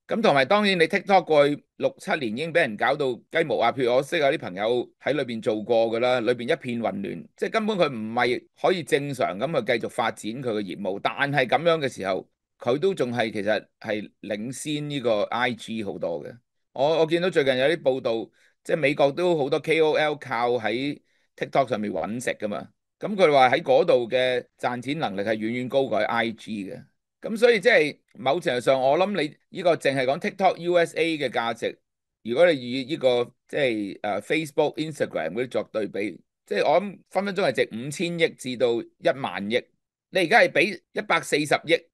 咁同埋當然你 TikTok 過去6、7年已經俾人搞到雞毛鴨血，我識有啲朋友喺裏邊做過㗎啦，裏邊一片混亂，即係根本佢唔係可以正常咁去繼續發展佢嘅業務，但係咁樣嘅時候，佢都仲係其實係領先呢個 IG 好多嘅。我見到最近有啲報道，即係美國都好多 KOL 靠喺 TikTok 上面揾食㗎嘛，咁佢話喺嗰度嘅賺錢能力係遠遠高過喺 IG 嘅。咁所以即係某程度上，我諗你呢個淨係講 TikTok USA 嘅價值，如果你以呢個即係Facebook、Instagram 嗰啲作對比，即係我諗分分鐘係值5000億至到1萬億。你而家係俾140億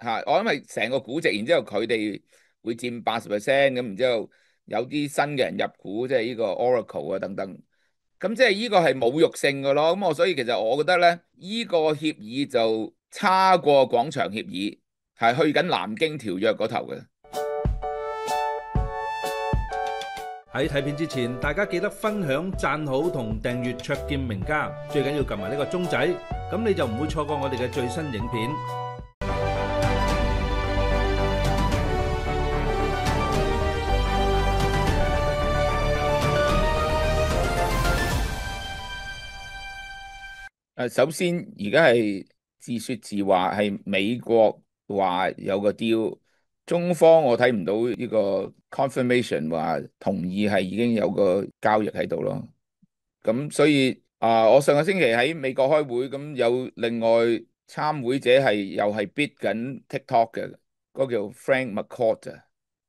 嚇，我諗係成個估值，然之後佢哋會佔80%咁，然之後有啲新嘅人入股，即係呢個 Oracle 啊等等。咁即係呢個係侮辱性嘅咯，咁我所以其實我覺得咧，呢個協議就差過廣場協議，係去緊南京條約嗰頭嘅。喺睇片之前，大家記得分享、讚好同訂閱卓見名家，最緊要撳埋呢個鐘仔，咁你就唔會錯過我哋嘅最新影片。首先而家係自說自話，係美國話有個 deal，中方我睇唔到呢個 confirmation 話同意係已經有個交易喺度咯。咁所以我上個星期喺美國開會，咁有另外參會者係又係 bid 緊 TikTok 嘅，嗰個叫 Frank McCourt 啊。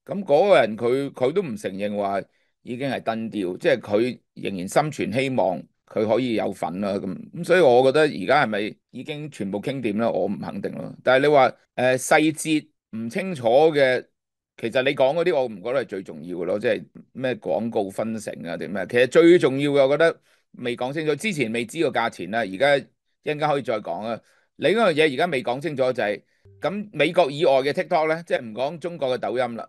咁嗰個人佢都唔承認話已經係 done deal，即係佢仍然心存希望佢可以有份啦。咁所以我覺得而家係咪已經全部傾掂啦？我唔肯定咯。但係你話細節唔清楚嘅，其實你講嗰啲我唔覺得係最重要嘅咯，即係咩廣告分成啊定咩？其實最重要嘅，我覺得未講清楚，之前未知個價錢啦，而家一陣間可以再講啊。另一樣嘢而家未講清楚就係咁美國以外嘅 TikTok 咧，即係唔講中國嘅抖音啦。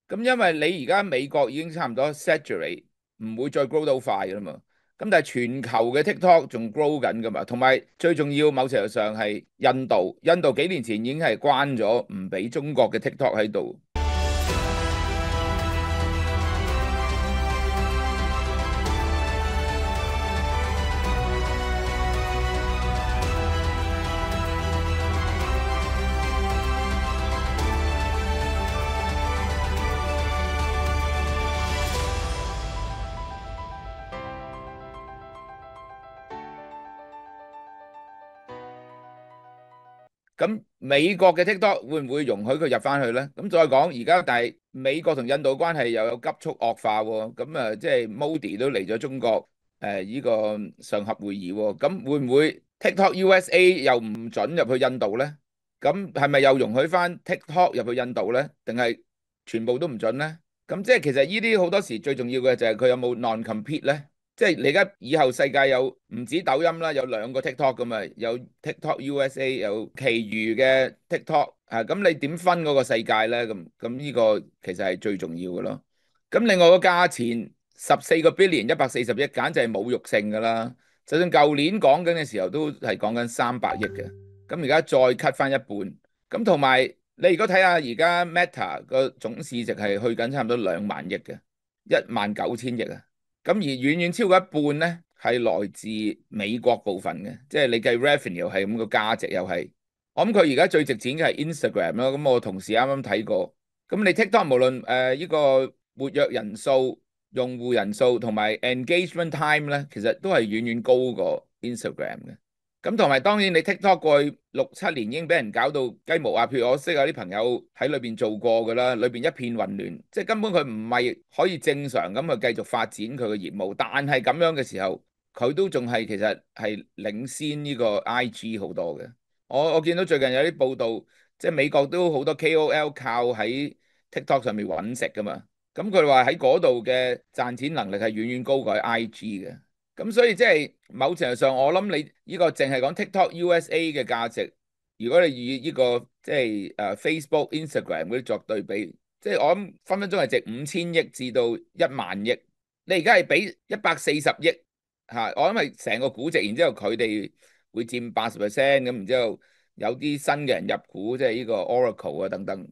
咁因為你而家美國已經差唔多 saturate，唔會再 grow 到快噶啦嘛。咁但係全球嘅 TikTok 仲 grow 緊噶嘛，同埋最重要某程度上係印度，印度幾年前已經係關咗，唔俾中國嘅 TikTok 喺度。咁美國嘅 TikTok 會唔會容許佢入翻去呢？咁再講而家，但係美國同印度關係又有急速惡化喎。咁即係 Modi 都嚟咗中國呢個上合會議喎。咁會唔會 TikTok USA 又唔准入去印度呢？咁係咪又容許翻 TikTok 入去印度呢？定係全部都唔准呢？咁即係其實呢啲好多時最重要嘅就係佢有冇 non-compete 呢？即係你而家以後世界有唔止抖音啦，有2個 TikTok 咁啊，有 TikTok USA，有其餘嘅 TikTok 啊，咁你點分嗰個世界咧？咁呢個其實係最重要嘅咯。咁另外個價錢14個 billion 140億，簡直係侮辱性噶啦。就算舊年講緊嘅時候都係講緊300億嘅，咁而家再 cut 翻一半。咁同埋你如果睇下而家 Meta 個總市值係去緊差唔多2萬億嘅，19000億啊。咁而遠遠超過一半咧，係來自美國部分嘅，即係你計 revenue 又係咁，個價值又係。我諗佢而家最值錢嘅係 Instagram 咯。咁我同事啱啱睇過，咁你 TikTok 無論呢個活躍人數、用戶人數同埋 engagement time 咧，其實都係遠遠高過 Instagram 嘅。咁同埋當然你 TikTok 過去6、7年已經俾人搞到雞毛鴨血，我識有啲朋友喺裏邊做過㗎啦，裏邊一片混亂，即係根本佢唔係可以正常咁去繼續發展佢嘅業務，但係咁樣嘅時候，佢都仲係其實係領先呢個 IG 好多嘅。我見到最近有啲報道，即係美國都好多 KOL 靠喺 TikTok 上面揾食㗎嘛，咁佢話喺嗰度嘅賺錢能力係遠遠高過喺 IG 嘅。咁所以即係某程度上，我諗你呢個淨係講 TikTok USA 嘅價值，如果你以呢個即係Facebook、Instagram 嗰啲作對比，即係我諗分分鐘係值5000億至到1萬億。你而家係俾140億嚇，我諗係成個估值，然之後佢哋會佔80%咁，然之後有啲新嘅人入股，即係呢個 Oracle 啊等等。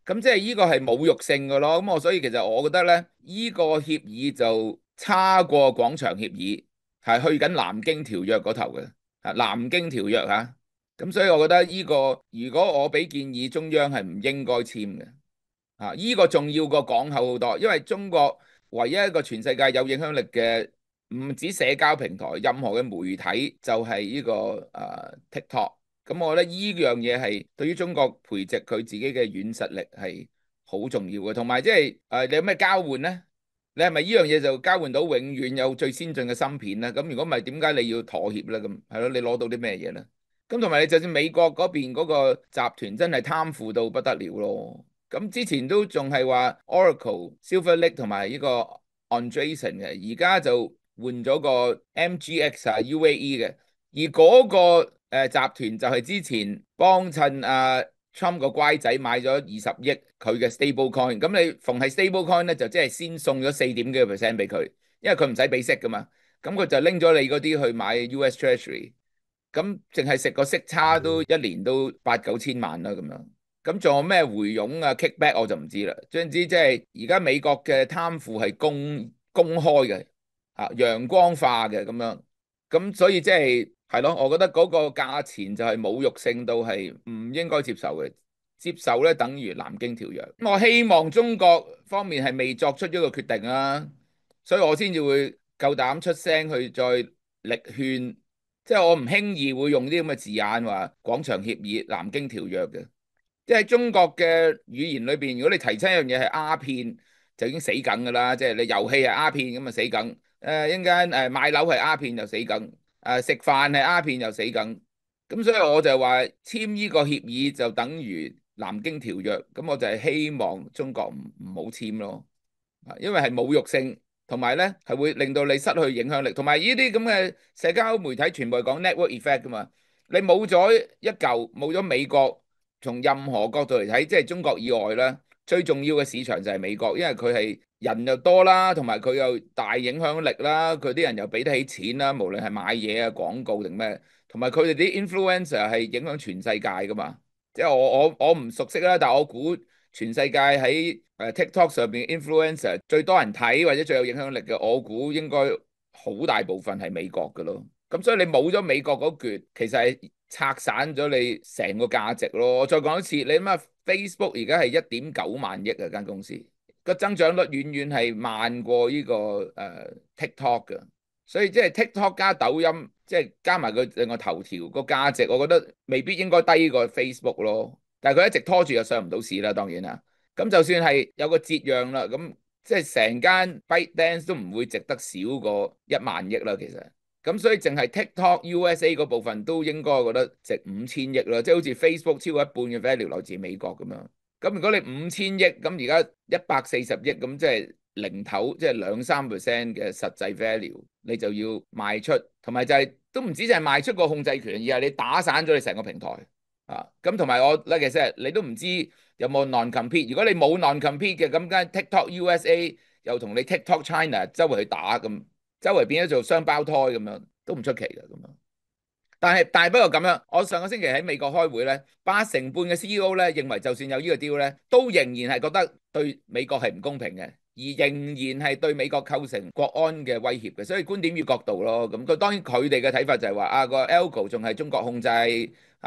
咁即係呢個係侮辱性嘅咯。咁我所以其實我覺得咧，呢個協議就差過廣場協議，係去緊南京條約嗰頭嘅。南京條約嚇。咁所以我覺得呢個如果我俾建議，中央係唔應該簽嘅。呢個重要過港口好多，因為中國唯一一個全世界有影響力嘅，唔止社交平台，任何嘅媒體就係呢個TikTok。咁我覺得呢樣嘢係對於中國培植佢自己嘅軟實力係好重要嘅。同埋即係你有咩交換呢？你係咪呢樣嘢就交換到永遠有最先進嘅芯片呢？咁如果唔係，點解你要妥協呢？咁係咯，你攞到啲咩嘢呢？咁同埋你就算美國嗰邊嗰個集團真係貪腐到不得了咯。咁之前都仲係話 Oracle、Silver Lake 同埋呢個 Andreessen 嘅，而家就換咗個 MGX UAE 嘅。而嗰個集團就係之前幫襯Trump 個乖仔買咗20億佢嘅 stable coin。咁你逢係 stable coin 咧，就即係先送咗4.幾% 俾佢，因為佢唔使俾息噶嘛。咁佢就拎咗你嗰啲去買 US Treasury。咁淨係食個息差都一年都8、9千萬啦咁樣。咁仲有咩回傭啊 kickback 我就唔知啦。總之即係而家美國嘅貪腐係公開嘅，陽光化嘅咁樣。咁所以即係咯，我覺得嗰個價錢就係侮辱性到係唔應該接受嘅。接受咧等於南京條約。我希望中國方面係未作出呢個決定啊，所以我先至會夠膽出聲去再力勸。即係我唔輕易會用啲咁嘅字眼話廣場協議、南京條約嘅。即係中國嘅語言裏邊，如果你提親一樣嘢係鴉片，就已經死梗㗎啦。即係你遊戲係鴉片咁啊死梗。一陣間買樓係鴉片就死梗。食飯係鴉片就死梗。咁所以我就話簽呢個協議就等於南京條約。咁我就係希望中國唔好簽咯。因為係侮辱性，同埋咧係會令到你失去影響力，同埋呢啲咁嘅社交媒體全部係講 network effect 噶嘛。你冇咗一嚿，冇咗美國，從任何角度嚟睇，即係中國以外咧，最重要嘅市場就係美國，因為佢係人又多啦，同埋佢又大影響力啦，佢啲人又俾得起錢啦，無論係買嘢啊、廣告定咩，同埋佢哋啲 influencer 係影響全世界噶嘛。即係我唔熟悉啦，但係我估全世界喺TikTok 上邊 influencer 最多人睇或者最有影響力嘅，我估應該好大部分係美國嘅咯。咁所以你冇咗美國嗰橛，其實係拆散咗你成個價值咯。我再講一次，你諗下 Facebook 而家係1.9萬億啊間公司，個增長率遠遠係慢過呢個TikTok 嘅。所以即係 TikTok 加抖音，即係加埋佢兩個頭條個價值，我覺得未必應該低過 Facebook 咯。但係佢一直拖住又上唔到市啦，當然啦。咁就算係有個折讓啦，咁即係成間 ByteDance 都唔會值得少過1萬億啦，其實。咁所以淨係 TikTok USA 嗰部分都應該我覺得值5000億啦，即係好似 Facebook 超過一半嘅 value 來自美國咁樣。咁如果你5000億，咁而家140億，咁即係零頭，即係2-3% 嘅實際 value，你就要賣出，同埋就係都唔止就係賣出個控制權，而係你打散咗你成個平台。咁同埋我咧，其實你都唔知有冇 non-compete。如果你冇 non-compete 嘅，咁間 TikTok USA 又同你 TikTok China 周圍去打，咁周圍變咗做雙胞胎咁樣，都唔出奇嘅咁樣。但係不過咁樣，我上個星期喺美國開會咧，80%嘅 CEO 咧認為，就算有呢個 deal 咧，都仍然係覺得對美國係唔公平嘅，而仍然係對美國構成國安嘅威脅嘅。所以觀點與角度咯，咁佢當然佢哋嘅睇法就係話個 algo 仲係中國控制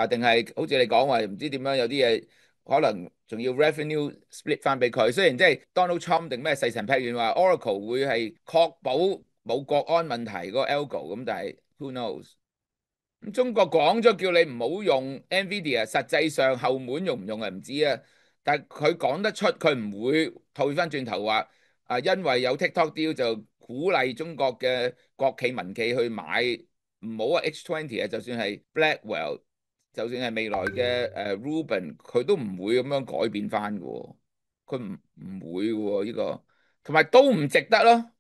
定係好似你講話唔知點樣有啲嘢可能仲要 revenue split 翻俾佢。雖然即係 Donald Trump 定咩誓神劈願話 Oracle 會係確保冇國安問題個 algo， 咁但係 who knows？咁中國講咗叫你唔好用 NVIDIA，實際上後門用唔用啊唔知啊。但係佢講得出，佢唔會退翻轉頭話因為有 TikTok deal 就鼓勵中國嘅國企民企去買，唔好話 H20 啊，就算係 Blackwell，就算係未來嘅Rubin，佢都唔會咁樣改變翻嘅喎。佢唔會嘅喎呢個，同埋都唔值得咯。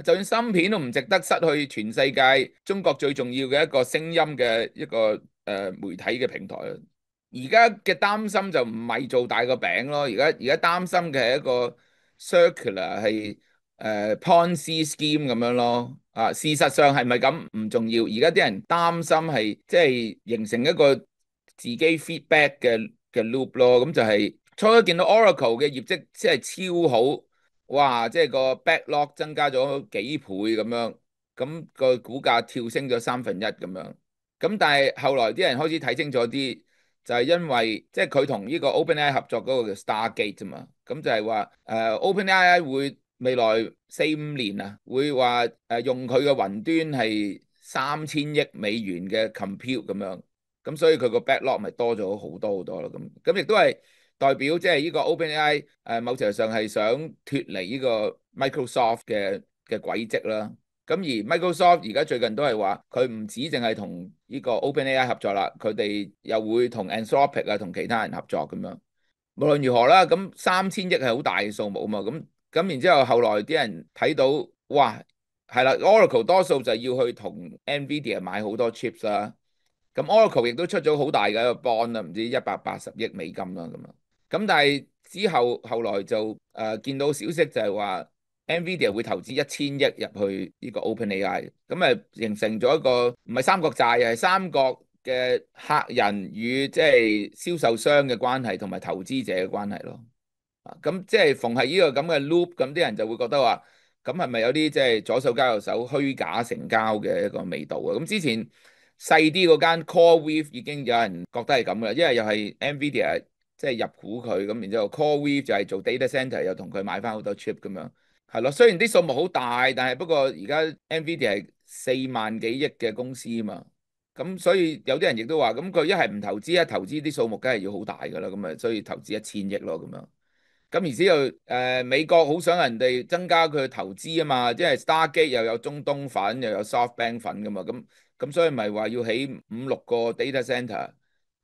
就算芯片都唔值得失去全世界中國最重要嘅一個聲音嘅一個媒體嘅平台。而家嘅擔心就唔係做大個餅咯，而家擔心嘅係一個 circular 係Ponzi scheme 咁樣咯。事實上係咪咁唔重要？而家啲人擔心係即係形成一個自己 feedback 嘅 loop 咯。咁就係初初見到 Oracle 嘅業績真係超好，哇！即係個 backlog 增加咗幾倍咁樣，咁個股價跳升咗1/3咁樣。咁但係後來啲人開始睇清楚啲，就係因為即係佢同呢個 OpenAI 合作嗰個叫 Stargate 啫嘛。咁就係話OpenAI 會未來4、5年啊，會話用佢嘅雲端係3000億美元嘅 compute 咁樣。咁所以佢個 backlog 咪多咗好多好多咯。咁亦都係代表即係呢個 OpenAI 某程度上係想脫離呢個 Microsoft 嘅軌跡啦。咁而 Microsoft 而家最近都係話佢唔止淨係同呢個 OpenAI 合作啦，佢哋又會同 Anthropic 啊同其他人合作咁樣。無論如何啦，咁3000億係好大嘅數目啊嘛。咁然之後後來啲人睇到，哇，係啦，Oracle 多數就要去同 NVIDIA 買好多 chips 啦。咁 Oracle 亦都出咗好大嘅一個 bond 啦，唔知180億美金啦咁樣。咁但係之後來就見到消息就係話 NVIDIA 會投資1000億入去呢個 OpenAI，咁形成咗一個唔係三角債，係三角嘅客人與即係銷售商嘅關係同埋投資者嘅關係咯。咁即係逢係呢個咁嘅 loop，咁啲人就會覺得話，咁係咪有啲即係左手交右手虛假成交嘅一個味道啊？咁之前細啲嗰間 CoreWeave 已經有人覺得係咁嘅，因為又係 NVIDIA 即係入股佢，咁然之後 CoreWeave 就係做 data center，又同佢買翻好多 chip 咁樣，係咯。雖然啲數目好大，但係不過而家 NVIDIA 係4萬幾億嘅公司啊嘛，咁所以有啲人亦都話，咁佢一係唔投資啊，投資啲數目梗係要好大㗎啦，咁所以投資1000億咯咁樣。咁而之後，美國好想人哋增加佢嘅投資啊嘛，即係 Stargate 又有中東份，又有 SoftBank 份噶嘛，咁所以咪話要起5、6個 data center，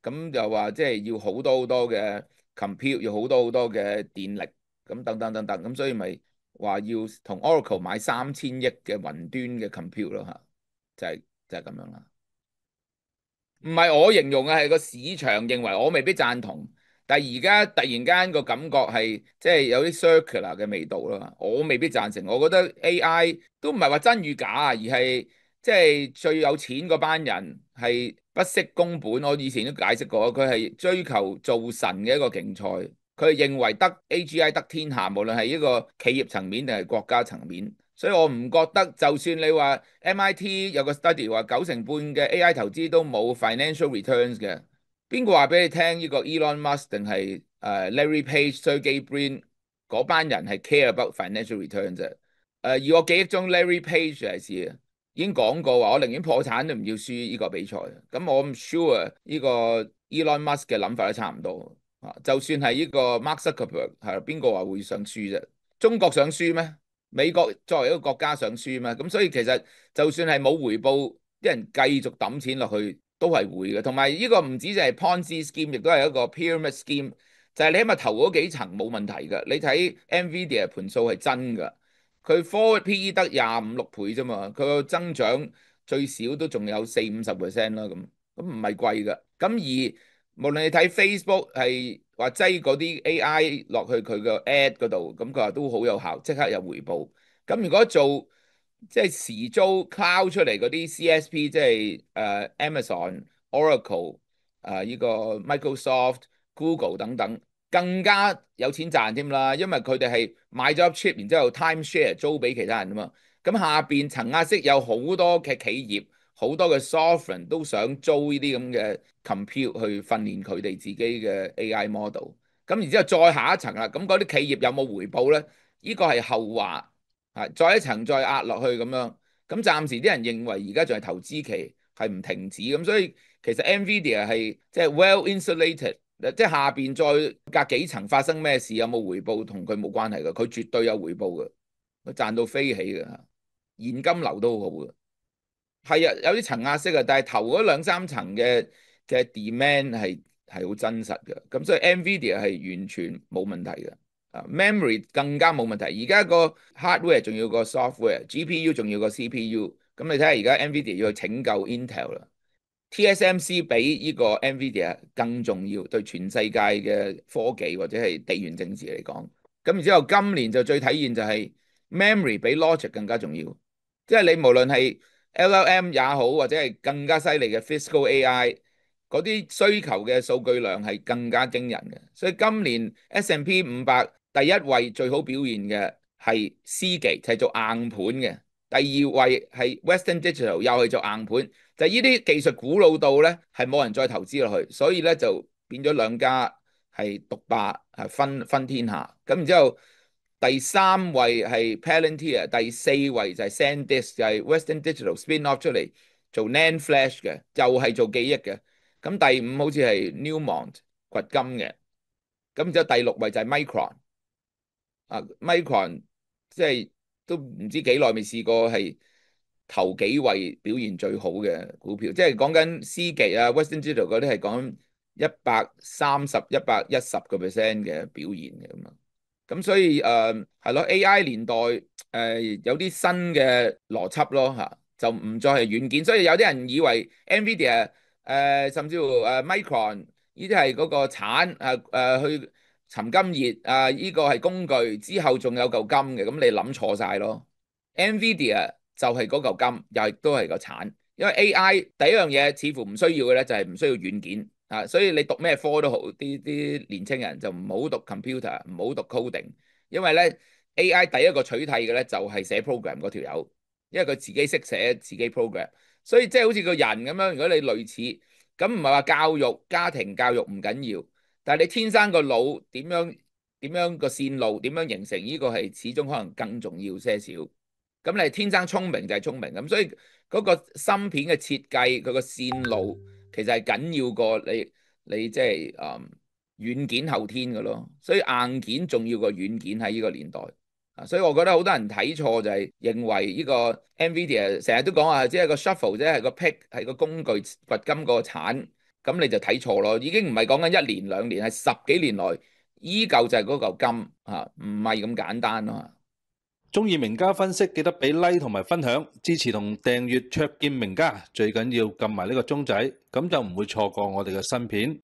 咁就話即係要好多好多嘅 compute，要好多好多嘅電力，咁等等等等，咁所以咪話要同 Oracle 買3000億嘅雲端嘅 compute 咯嚇，就係咁樣啦。唔係我形容嘅，係個市場認為，我未必贊同。但係而家突然間個感覺係即係有啲 circular 嘅味道啦，我未必贊成。我覺得 AI 都唔係話真與假啊，而係即係最有錢嗰班人係不惜工本。我以前都解釋過，佢係追求造神嘅一個競賽。佢係認為得 AGI 得天下，無論係呢個企業層面定係國家層面。所以我唔覺得，就算你話 MIT 有個 study 話90%嘅 AI 投資都冇 financial returns 嘅，邊個話俾你聽？呢個 Elon Musk 定係Larry Page、Sergey Brin 嗰班人係 care about financial returns 啫？而我記憶中 Larry Page 係已經講過話，我寧願破產都唔要輸呢個比賽。咁我唔 sure 呢個 Elon Musk 嘅諗法都差唔多啊。就算係呢個 Mark Zuckerberg 係邊個話會想輸啫？中國想輸咩？美國作為一個國家想輸嘛，咁所以其實就算係冇回報，啲人繼續抌錢落去都係會嘅。同埋呢個唔止就係 Ponzi scheme，亦都係一個 pyramid scheme，就係你起碼頭嗰幾層冇問題㗎。你睇 Nvidia 盤數係真㗎，佢 forward PE 得25、26倍啫嘛，佢個增長最少都仲有40-50%啦，咁唔係貴㗎。咁而無論你睇 Facebook 係話擠嗰啲 AI 落去佢個 ad 嗰度，咁佢話都好有效，即刻有回報。咁如果做即係時租 cloud 出嚟嗰啲 CSP，即係Amazon、Oracle 呢個 Microsoft、Google 等等，更加有錢賺添啦，因為佢哋係買咗 chip，然之後 time share 租俾其他人啊嘛。咁下邊層壓式有好多嘅企業。好多嘅 sovereign 都想租呢啲咁嘅 compute 去訓練佢哋自己嘅 AI model，咁然之後再下一層啦，咁嗰啲企業有冇回報呢？呢個係後話，再一層再壓落去咁樣，咁暫時啲人認為而家仲係投資期，係唔停止咁，所以其實 NVIDIA 係即係 well insulated，即係下邊再隔幾層發生咩事，有冇回報同佢冇關係嘅，佢絕對有回報嘅，佢賺到飛起嘅，現金流都好好嘅。係啊，有啲層壓式啊，但係頭嗰2、3層嘅 demand 係好真實嘅，咁所以 NVIDIA 係完全冇問題嘅。memory 更加冇問題。而家個 hardware 仲要個 software，GPU 仲要個 CPU。咁你睇下而家 NVIDIA 要去拯救 Intel 啦，TSMC 比呢個 NVIDIA 更重要，對全世界嘅科技或者係地緣政治嚟講。咁然之後今年就最體現就係 memory 比 logic 更加重要，即係你無論係 LLM 也好，或者係更加犀利嘅 Physical AI，嗰啲需求嘅數據量係更加驚人嘅。所以今年 S&P 500第一位最好表現嘅係 Seagate，係做硬盤嘅。第二位係 Western Digital，又係做硬盤。就呢啲技術古老到咧，係冇人再投資落去，所以咧就變咗兩家係獨霸，係分天下。咁然之後第三位係 Palantir，第四位就係 SanDisk，就係 Western Digital spin off 出嚟做 NAND Flash 嘅，又係做記憶嘅。咁第五好似係 Newmont 掘金嘅。咁然之後第六位就係 Micron。Micron 即係都唔知幾耐未試過係頭幾位表現最好嘅股票，即係講緊 Seagate 啊、Western Digital 嗰啲係講130、110%嘅表現嘅咁啊。咁所以係咯，AI 年代有啲新嘅邏輯咯嚇，就唔再係軟件。所以有啲人以為 NVIDIA 甚至乎Micron 呢啲係嗰個鏟去尋金熱呢個係工具，之後仲有嚿金嘅，咁你諗錯晒咯。NVIDIA 就係嗰嚿金，又係都係個鏟。因為 AI 第一樣嘢似乎唔需要嘅咧，就係唔需要軟件啊，所以你讀咩科都好，啲年青人就唔好讀 computer，唔好讀 coding，因為咧 AI 第一個取替嘅咧就係寫 program 嗰條友，因為佢自己識寫自己 program，所以即係好似個人咁樣，如果你類似咁，唔係話教育家庭教育唔緊要。但係你天生個腦點樣個線路點樣形成，呢個係始終可能更重要些少。咁你天生聰明就係聰明，咁所以嗰個芯片嘅設計佢個線路其實係緊要過你即係軟件後天嘅咯。所以硬件重要過軟件喺呢個年代啊。所以我覺得好多人睇錯就係認為呢個 NVIDIA 成日都講話只係個 shuffle 啫，係個 pick 係個工具掘金個鏟。咁你就睇錯咯，已經唔係講緊1年2年，係10幾年來依舊就係嗰嚿金嚇，唔係咁簡單咯。中意名家分析，記得俾 like 同埋分享，支持同訂閱卓見名家，最緊要撳埋呢個鐘仔，咁就唔會錯過我哋嘅新片。